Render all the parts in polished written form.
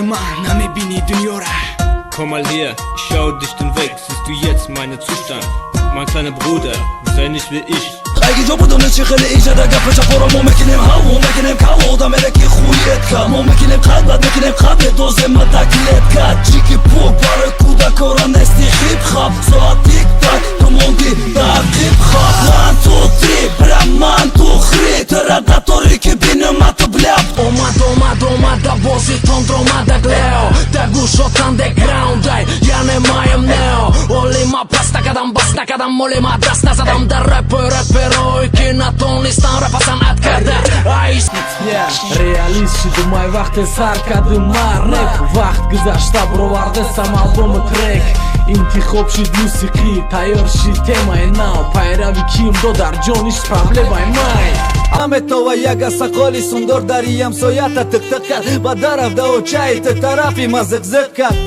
Mann, amebini Dünyora. Komm mal her, ich schau dich den weg. Siehst du jetzt meinen Zustand? Mein kleiner Bruder, sei nicht wie ich. اگه جا بودم نشخل ایجاد اگه پچه خورا ما مکنیم هوا مکنیم کوا دا مرکی خویت که ما مکنیم قلبت مکنیم قبل دوزه ما تکلیت که چیکی پوک برای کودک را نستی خیب خواب ساعت تیک تک تو موندی دقیب خواب من تو تی برم من تو خری ترقه طوری که بینم تو بلب اومد دا بازی تندر اومده گلیو دا گوش от underground ай я не маем нео оли ма пас накадам моли ма даст назадам да рэперойки на тон листан рэпа санат карда ай Realist shidimay vaqti sarkadimar rap vaqt guzashta birovardi samaldumi trek intixob shid musiqi tayyor shid temai now пайрави kimdo dar jon ish problemai mai Аметова яга сақоли сундор дариям соята тық-тық кард ба дарав да очаи ты тарафи ма зиқ-зиқ кард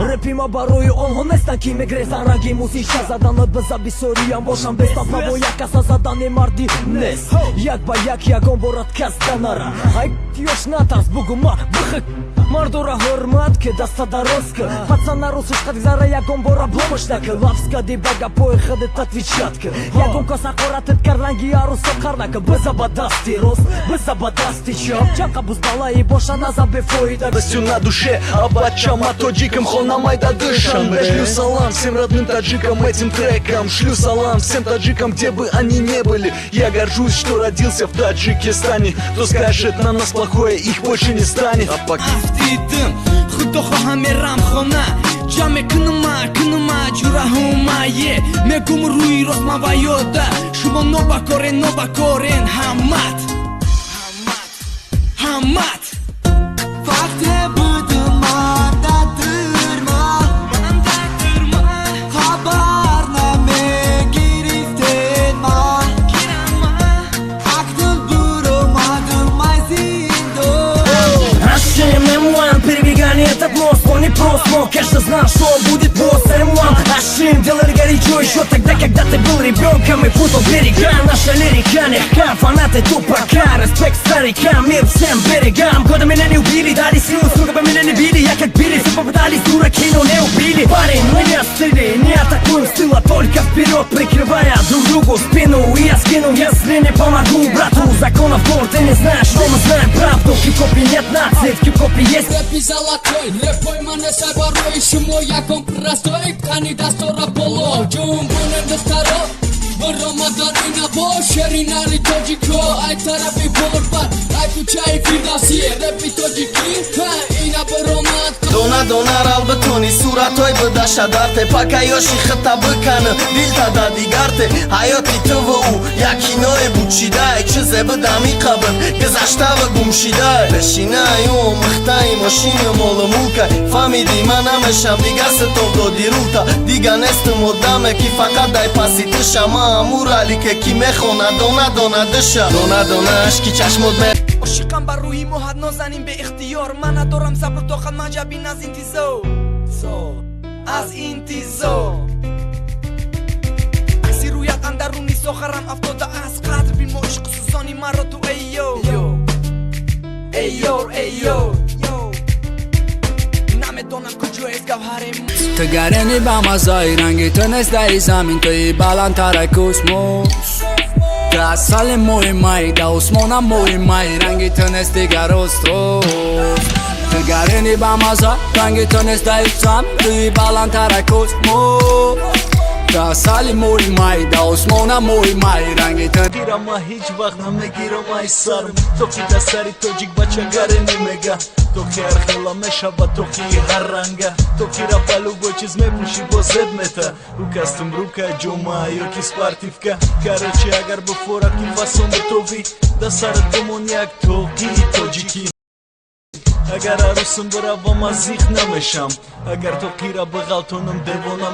Рэпи ма барои онҳо нестанд ки мегрезан ранги мусиша заданот биза бисориям бошам бестафна бо як каса задани марди нест як ба як ягон бор отказ данара ай ёш натарс бугу ма бихик мардора ҳурмат ки даста дароз кӣ пацана русиш қадгзара ягон бора помощ накӣ лафзка дибага пои хидит отвечат кӣ ягон коса қоратит кар ранги арусо қар накӣ биза ба дасти рост биза ба дасти чап чақа буз балаи боша наза бефоида Всю на душе, а бачам, а тоджикам холнамай да дышам Шлю салам всем родным таджикам этим треком Шлю салам всем таджикам, где бы они не были Я горжусь, что родился в Таджикистане Кто скажет на нас плохое, их больше не станет Афтидим, худо хоҳам мерам хона ҷамъ кунума ҷураҳумае мегум рӯи рост ма ва ёда шумо нобакорен ҳамат Вақте будум ман датирма хабар намегирифтен ман акнун буромадум аз зиндон Ашем M1, перебегание этот мост, он не прост, но конечно знал, что он будет босс M1 Ашем, делали горячо еще тогда, когда ты был ребенком и путал берега Наша лирика легка, фанаты тупака, респект старикам, мир всем берегам Годы меня не убили, дали силу, сука бы меня не били Я как били, все попытались, дураки, но не убили Парень, мы не остыли, не атакуем с тыла, только вперед, прикрывая друг другу спину И я скину, если не помогу брату Законов гор, ты не знаешь, но мы знаем правду В хип-хопе нет нации, в хип-хопе есть Рэпи золотой, рэпой мане сабарой Шумо якон простой, ткани дастора поло Ҷумбунен дастаро, Рамадан инабо Шеринари тоҷико, ай тарафи борбар Ай кучаи фирдавси, рэпи тоҷики Инабо ромад Дона албатони суратой бидаша дарте Пака ёши хита бикани дилта да дигарте Ҳаёти туву як киное бучидай Чизе бидами қабл гузаштава гумшидай Бешинай михтаи машини молу мулкай Фамиди ман намешам дига ситом доди рута Дига нестим одаме ки фақат дай паси тиша Мурали ке ки мехона дона дыша Дона ашки чашмод ме عاشقم بر روحی محد نازنین به اختیار من ندارم صبر تا خد من جبین از انتظار عکسی رویت اندرونی ساخرم افتاده از قدر بین ما عشق سوزانی مرا تو ایو نمیدونم کجایست گوهرم تو گرنی با مزای رنگی تو نست داری زمین توی بلندتر کوسموس تو از سال موی مای دا عثمانم موی مای رنگی تو نست دیگر استروس تو گرنی با مزای رنگی تو نست داری زمین توی بلندتر کوسموس تو از سال موی مای دا عثمانم موی مای رنگی تو گیرم هیچ وقت نمیگیرم ای سرم تو کی دستاری توجیک بچه گرنی میگه تو کی ارخلا مشابه تو کی هر رنگه تو کی را بالو با چیز میپوشی با زد متا او کستم روکا جوما یا کی سپارتیفکا کارچی اگر بفورا کی فاسون بتوی دستارت بمون یک تو کی توجیکی اگر عروسم برا با مزیخ نمیشم اگر تو کی را بغلطونم دیوانم